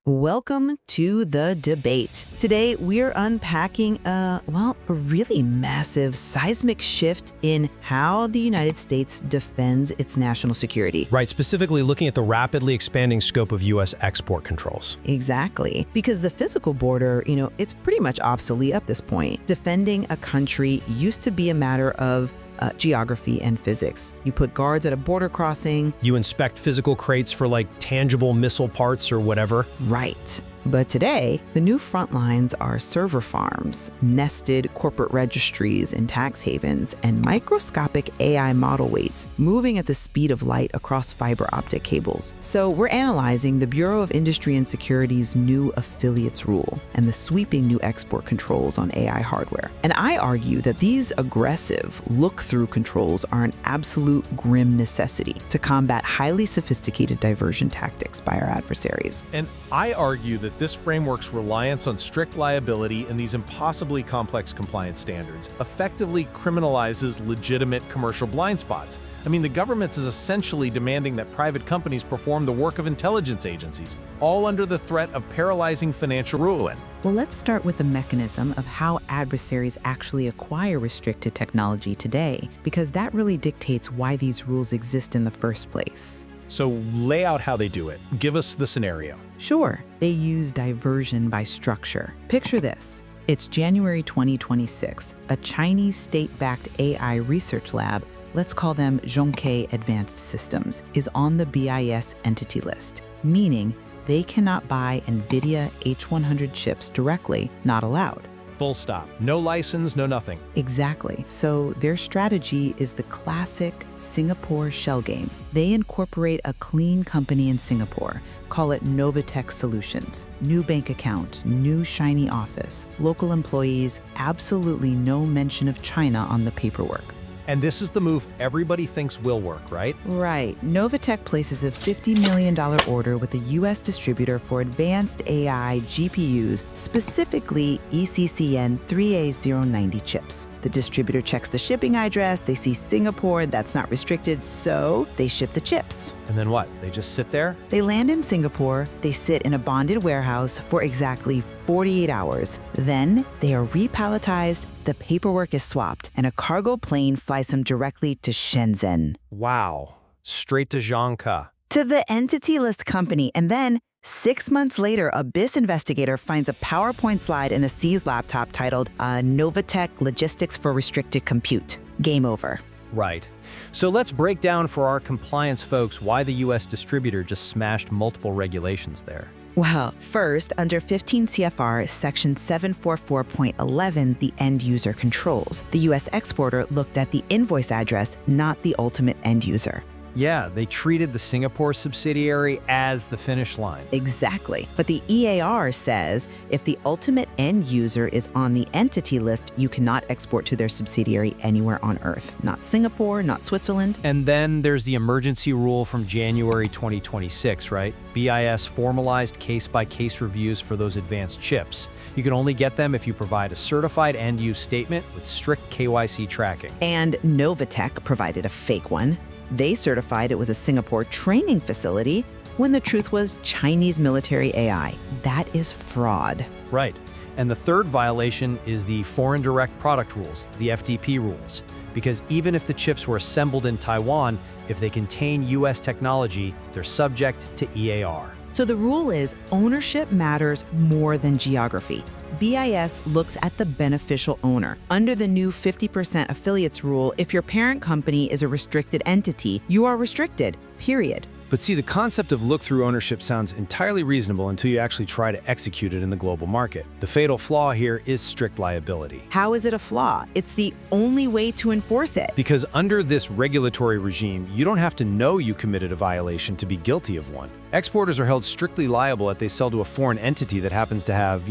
Welcome to the debate. Today, we're unpacking a really massive seismic shift in how the United States defends its national security. Right, specifically looking at the rapidly expanding scope of U.S. export controls. Exactly, because the physical border, it's pretty much obsolete at this point. Defending a country used to be a matter of geography and physics. You put guards at a border crossing. You inspect physical crates for tangible missile parts or whatever. Right. But today, the new front lines are server farms, nested corporate registries in tax havens, and microscopic AI model weights moving at the speed of light across fiber optic cables. So we're analyzing the Bureau of Industry and Security's new affiliates rule and the sweeping new export controls on AI hardware. And I argue that these aggressive look-through controls are an absolute grim necessity to combat highly sophisticated diversion tactics by our adversaries. And I argue that this framework's reliance on strict liability and these impossibly complex compliance standards effectively criminalizes legitimate commercial blind spots. I mean, the government is essentially demanding that private companies perform the work of intelligence agencies, all under the threat of paralyzing financial ruin. Well, let's start with the mechanism of how adversaries actually acquire restricted technology today, because that really dictates why these rules exist in the first place. So lay out how they do it. Give us the scenario. Sure, they use diversion by structure. Picture this. It's January 2026. A Chinese state-backed AI research lab, let's call them Zhongke Advanced Systems, is on the BIS entity list, meaning they cannot buy NVIDIA H100 chips directly, not allowed. Full stop. No license, no nothing. Exactly. So their strategy is the classic Singapore shell game. They incorporate a clean company in Singapore, call it Novatech Solutions. New bank account, new shiny office, local employees, absolutely no mention of China on the paperwork. And this is the move everybody thinks will work, right? Right. Novatech places a $50 million order with a U.S. distributor for advanced AI GPUs, specifically ECCN 3A090 chips. The distributor checks the shipping address, they see Singapore, that's not restricted, so they ship the chips. And then what? They just sit there? They land in Singapore, they sit in a bonded warehouse for exactly 48 hours. Then they are repalletized, the paperwork is swapped, and a cargo plane flies them directly to Shenzhen. Wow. Straight to Zhongke. To the entity list company. And then 6 months later, a BIS investigator finds a PowerPoint slide in a seized laptop titled Novatech Logistics for Restricted Compute. Game over. Right. So let's break down for our compliance folks why the U.S. distributor just smashed multiple regulations there. Well, first, under 15 CFR, Section 744.11, the end user controls. The U.S. exporter looked at the invoice address, not the ultimate end user. Yeah, they treated the Singapore subsidiary as the finish line. Exactly. But the EAR says if the ultimate end user is on the entity list, you cannot export to their subsidiary anywhere on Earth. Not Singapore, not Switzerland. And then there's the emergency rule from January 2026, right? BIS formalized case-by-case reviews for those advanced chips. You can only get them if you provide a certified end-use statement with strict KYC tracking. And Novatech provided a fake one. They certified it was a Singapore training facility when the truth was Chinese military AI. That is fraud. Right. And the third violation is the Foreign Direct Product Rules, the FDP rules. Because even if the chips were assembled in Taiwan, if they contain U.S. technology, they're subject to EAR. So the rule is ownership matters more than geography. BIS looks at the beneficial owner. Under the new 50% affiliates rule, if your parent company is a restricted entity, you are restricted, period. But see, the concept of look-through ownership sounds entirely reasonable until you actually try to execute it in the global market. The fatal flaw here is strict liability. How is it a flaw? It's the only way to enforce it. Because under this regulatory regime, you don't have to know you committed a violation to be guilty of one. Exporters are held strictly liable if they sell to a foreign entity that happens to have,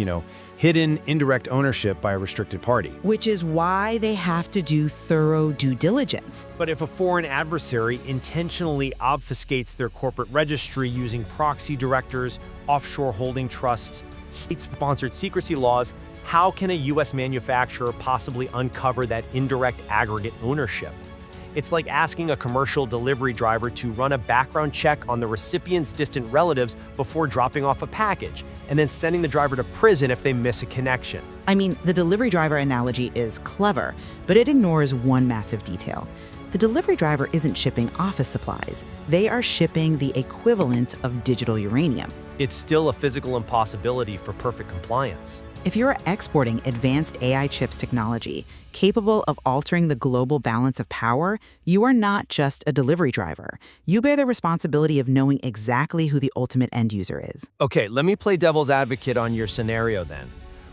hidden indirect ownership by a restricted party. Which is why they have to do thorough due diligence. But if a foreign adversary intentionally obfuscates their corporate registry using proxy directors, offshore holding trusts, state-sponsored secrecy laws, how can a U.S. manufacturer possibly uncover that indirect aggregate ownership? It's like asking a commercial delivery driver to run a background check on the recipient's distant relatives before dropping off a package, and then sending the driver to prison if they miss a connection. I mean, the delivery driver analogy is clever, but it ignores one massive detail. The delivery driver isn't shipping office supplies. They are shipping the equivalent of digital uranium. It's still a physical impossibility for perfect compliance. If you're exporting advanced AI chips technology capable of altering the global balance of power, you are not just a delivery driver. You bear the responsibility of knowing exactly who the ultimate end user is. Okay, let me play devil's advocate on your scenario then.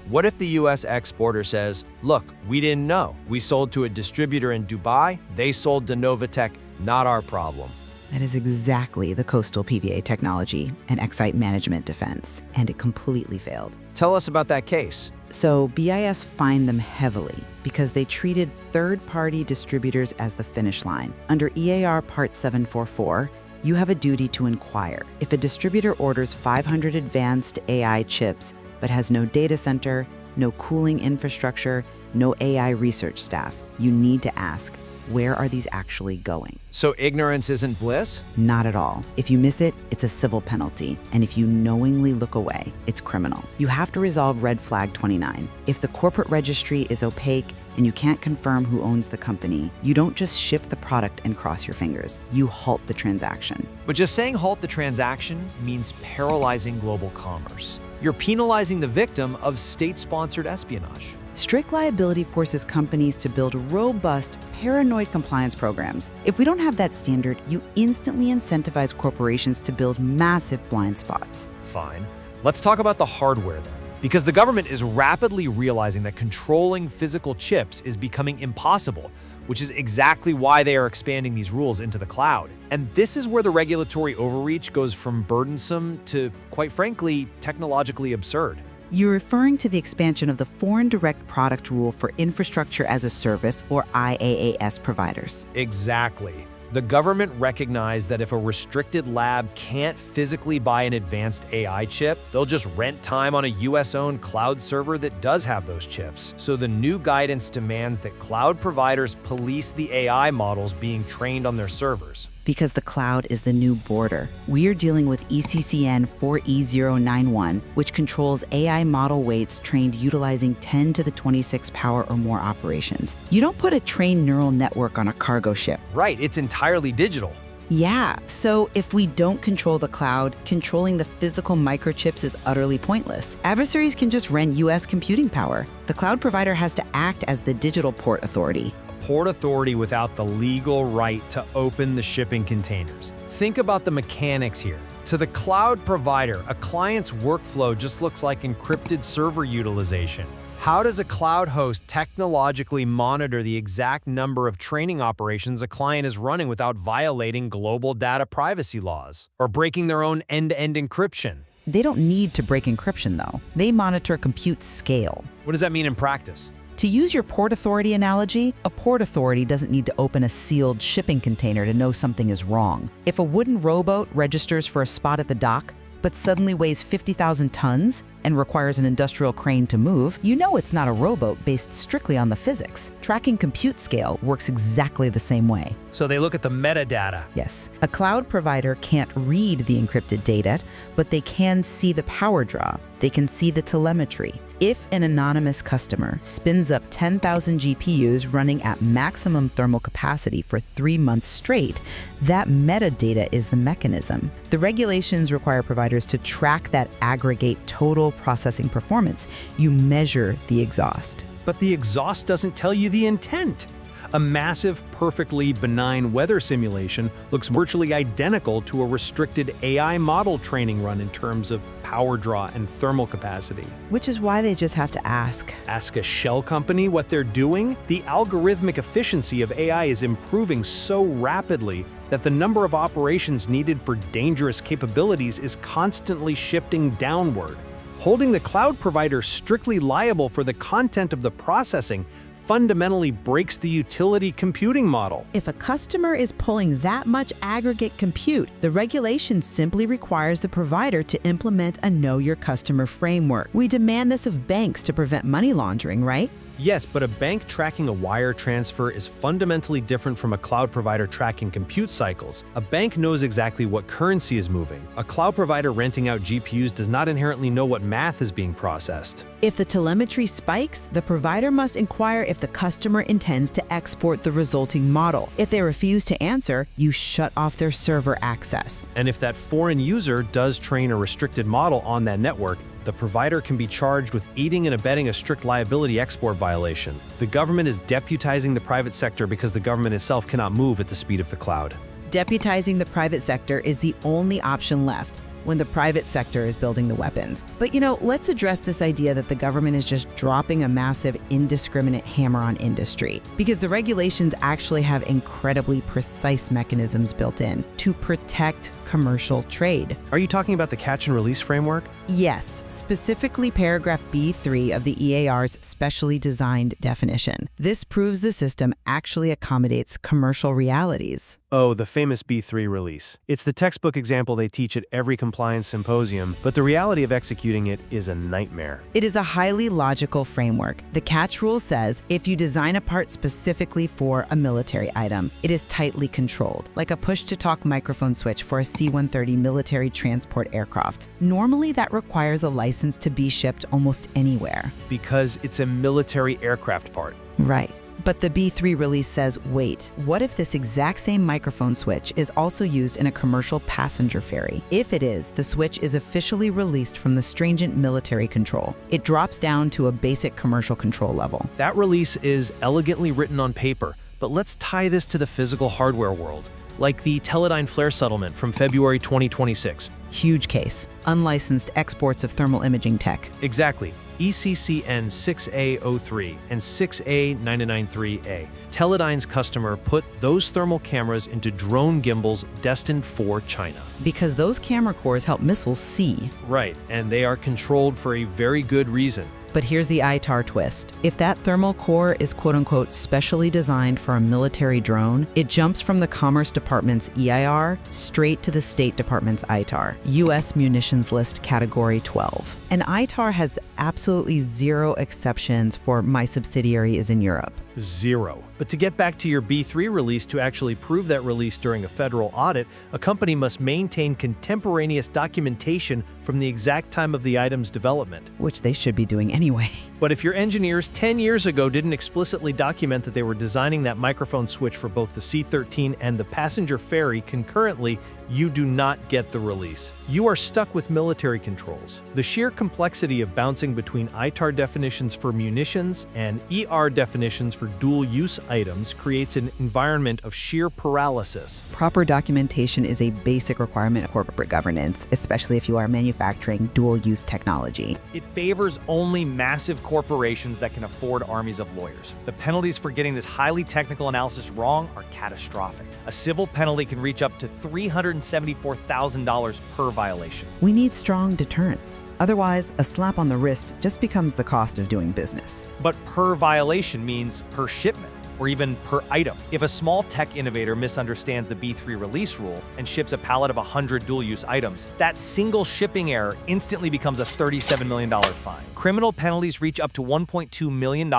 What if the US exporter says, look, we didn't know. We sold to a distributor in Dubai, they sold to Novatech, not our problem. That is exactly the coastal PVA technology and Excite management defense, and it completely failed. Tell us about that case. So BIS fined them heavily because they treated third-party distributors as the finish line. Under EAR Part 744, you have a duty to inquire. If a distributor orders 500 advanced AI chips but has no data center, no cooling infrastructure, no AI research staff, you need to ask, where are these actually going? So ignorance isn't bliss? Not at all. If you miss it, it's a civil penalty. And if you knowingly look away, it's criminal. You have to resolve Red Flag 29. If the corporate registry is opaque and you can't confirm who owns the company, you don't just ship the product and cross your fingers. You halt the transaction. But just saying halt the transaction means paralyzing global commerce. You're penalizing the victim of state-sponsored espionage. Strict liability forces companies to build robust, paranoid compliance programs. If we don't have that standard, you instantly incentivize corporations to build massive blind spots. Fine. Let's talk about the hardware then. Because the government is rapidly realizing that controlling physical chips is becoming impossible, which is exactly why they are expanding these rules into the cloud. And this is where the regulatory overreach goes from burdensome to, quite frankly, technologically absurd. You're referring to the expansion of the Foreign Direct Product Rule for Infrastructure as a Service, or IaaS providers. Exactly. The government recognized that if a restricted lab can't physically buy an advanced AI chip, they'll just rent time on a US-owned cloud server that does have those chips. So the new guidance demands that cloud providers police the AI models being trained on their servers. Because the cloud is the new border. We're dealing with ECCN 4E091, which controls AI model weights trained utilizing 10 to the 26 power or more operations. You don't put a trained neural network on a cargo ship. Right, it's entirely digital. Yeah, so if we don't control the cloud, controlling the physical microchips is utterly pointless. Adversaries can just rent US computing power. The cloud provider has to act as the digital port authority. Port authority without the legal right to open the shipping containers. Think about the mechanics here. To the cloud provider, a client's workflow just looks like encrypted server utilization. How does a cloud host technologically monitor the exact number of training operations a client is running without violating global data privacy laws or breaking their own end-to-end encryption? They don't need to break encryption, though. They monitor compute scale. What does that mean in practice? To use your port authority analogy, a port authority doesn't need to open a sealed shipping container to know something is wrong. If a wooden rowboat registers for a spot at the dock, but suddenly weighs 50,000 tons and requires an industrial crane to move, you know it's not a rowboat based strictly on the physics. Tracking compute scale works exactly the same way. So they look at the metadata. Yes. A cloud provider can't read the encrypted data, but they can see the power draw. They can see the telemetry. If an anonymous customer spins up 10,000 GPUs running at maximum thermal capacity for 3 months straight, that metadata is the mechanism. The regulations require providers to track that aggregate total processing performance. You measure the exhaust. But the exhaust doesn't tell you the intent. A massive, perfectly benign weather simulation looks virtually identical to a restricted AI model training run in terms of power draw and thermal capacity. Which is why they just have to ask. Ask a shell company what they're doing? The algorithmic efficiency of AI is improving so rapidly that the number of operations needed for dangerous capabilities is constantly shifting downward. Holding the cloud provider strictly liable for the content of the processing fundamentally breaks the utility computing model. If a customer is pulling that much aggregate compute, the regulation simply requires the provider to implement a Know Your Customer framework. We demand this of banks to prevent money laundering, right? Yes, but a bank tracking a wire transfer is fundamentally different from a cloud provider tracking compute cycles. A bank knows exactly what currency is moving. A cloud provider renting out GPUs does not inherently know what math is being processed. If the telemetry spikes, the provider must inquire if the customer intends to export the resulting model. If they refuse to answer, you shut off their server access. And if that foreign user does train a restricted model on that network, the provider can be charged with aiding and abetting a strict liability export violation. The government is deputizing the private sector because the government itself cannot move at the speed of the cloud. Deputizing the private sector is the only option left when the private sector is building the weapons. But let's address this idea that the government is just dropping a massive indiscriminate hammer on industry, because the regulations actually have incredibly precise mechanisms built in to protect commercial trade. Are you talking about the catch and release framework? Yes, specifically paragraph B3 of the EAR's specially designed definition. This proves the system actually accommodates commercial realities. Oh, the famous B3 release. It's the textbook example they teach at every compliance symposium, but the reality of executing it is a nightmare. It is a highly logical framework. The catch rule says if you design a part specifically for a military item, it is tightly controlled, like a push-to-talk microphone switch for a C-130 military transport aircraft. Normally, that requires a license to be shipped almost anywhere. Because it's a military aircraft part. Right. But the B3 release says, wait, what if this exact same microphone switch is also used in a commercial passenger ferry? If it is, the switch is officially released from the stringent military control. It drops down to a basic commercial control level. That release is elegantly written on paper, but let's tie this to the physical hardware world, like the Teledyne Flare settlement from February 2026. Huge case. Unlicensed exports of thermal imaging tech. Exactly. ECCN 6A03 and 6A993A. Teledyne's customer put those thermal cameras into drone gimbals destined for China. Because those camera cores help missiles see. Right, and they are controlled for a very good reason. But here's the ITAR twist. If that thermal core is quote-unquote specially designed for a military drone, it jumps from the Commerce Department's EIR straight to the State Department's ITAR, U.S. Munitions List Category 12. And ITAR has absolutely zero exceptions for my subsidiary is in Europe. Zero. But to get back to your B3 release, to actually prove that release during a federal audit, a company must maintain contemporaneous documentation from the exact time of the item's development. Which they should be doing anyway. But if your engineers 10 years ago didn't explicitly document that they were designing that microphone switch for both the C-13 and the passenger ferry concurrently, you do not get the release. You are stuck with military controls. The sheer complexity of bouncing between ITAR definitions for munitions and ER definitions for dual-use items creates an environment of sheer paralysis. Proper documentation is a basic requirement of corporate governance, especially if you are manufacturing dual-use technology. It favors only massive corporations that can afford armies of lawyers. The penalties for getting this highly technical analysis wrong are catastrophic. A civil penalty can reach up to $374,000 per violation. We need strong deterrence. Otherwise, a slap on the wrist just becomes the cost of doing business. But per violation means per shipment, or even per item. If a small tech innovator misunderstands the B3 release rule and ships a pallet of 100 dual-use items, that single shipping error instantly becomes a $37 million fine. Criminal penalties reach up to $1.2 million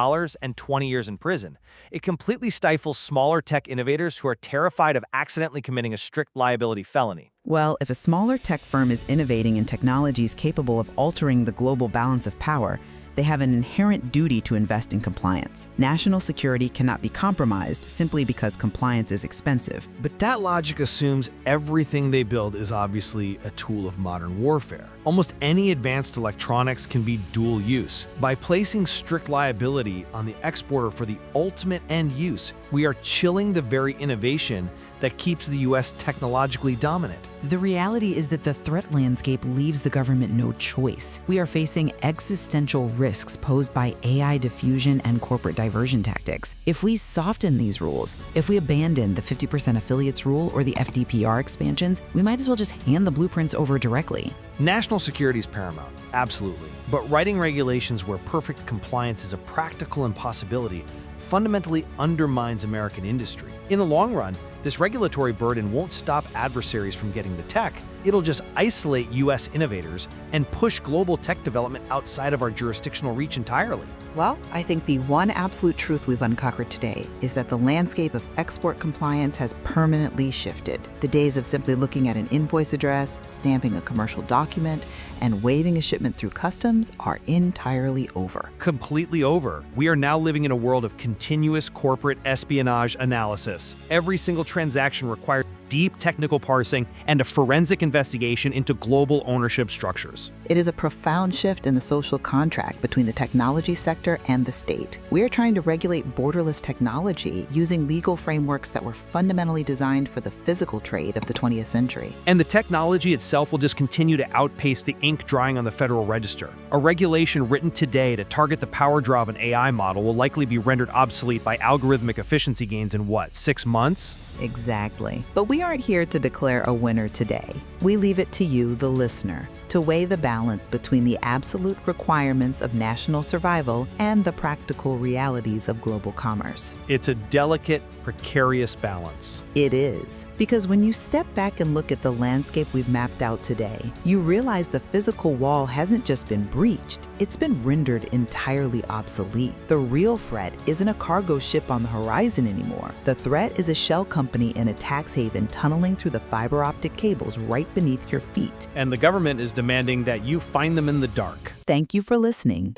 and 20 years in prison. It completely stifles smaller tech innovators who are terrified of accidentally committing a strict liability felony. Well, if a smaller tech firm is innovating in technologies capable of altering the global balance of power, they have an inherent duty to invest in compliance. National security cannot be compromised simply because compliance is expensive. But that logic assumes everything they build is obviously a tool of modern warfare. Almost any advanced electronics can be dual use. By placing strict liability on the exporter for the ultimate end use, we are chilling the very innovation that keeps the U.S. technologically dominant. The reality is that the threat landscape leaves the government no choice. We are facing existential risks posed by AI diffusion and corporate diversion tactics. If we soften these rules, if we abandon the 50% affiliates rule or the FDPR expansions, we might as well just hand the blueprints over directly. National security is paramount, absolutely. But writing regulations where perfect compliance is a practical impossibility fundamentally undermines American industry. In the long run, this regulatory burden won't stop adversaries from getting the tech. It'll just isolate U.S. innovators and push global tech development outside of our jurisdictional reach entirely. Well, I think the one absolute truth we've uncovered today is that the landscape of export compliance has permanently shifted. The days of simply looking at an invoice address, stamping a commercial document, and waiving a shipment through customs are entirely over. Completely over. We are now living in a world of continuous corporate espionage analysis. Every single transaction requires deep technical parsing and a forensic investigation into global ownership structures. It is a profound shift in the social contract between the technology sector and the state. We are trying to regulate borderless technology using legal frameworks that were fundamentally designed for the physical trade of the 20th century. And the technology itself will just continue to outpace the ink drying on the Federal Register. A regulation written today to target the power draw of an AI model will likely be rendered obsolete by algorithmic efficiency gains in what, 6 months? Exactly. But we aren't here to declare a winner today. We leave it to you, the listener, to weigh the balance between the absolute requirements of national survival and the practical realities of global commerce. It's a delicate, precarious balance. It is. Because when you step back and look at the landscape we've mapped out today, you realize the physical wall hasn't just been breached, it's been rendered entirely obsolete. The real threat isn't a cargo ship on the horizon anymore. The threat is a shell company in a tax haven tunneling through the fiber optic cables right beneath your feet. And the government is demanding that you find them in the dark. Thank you for listening.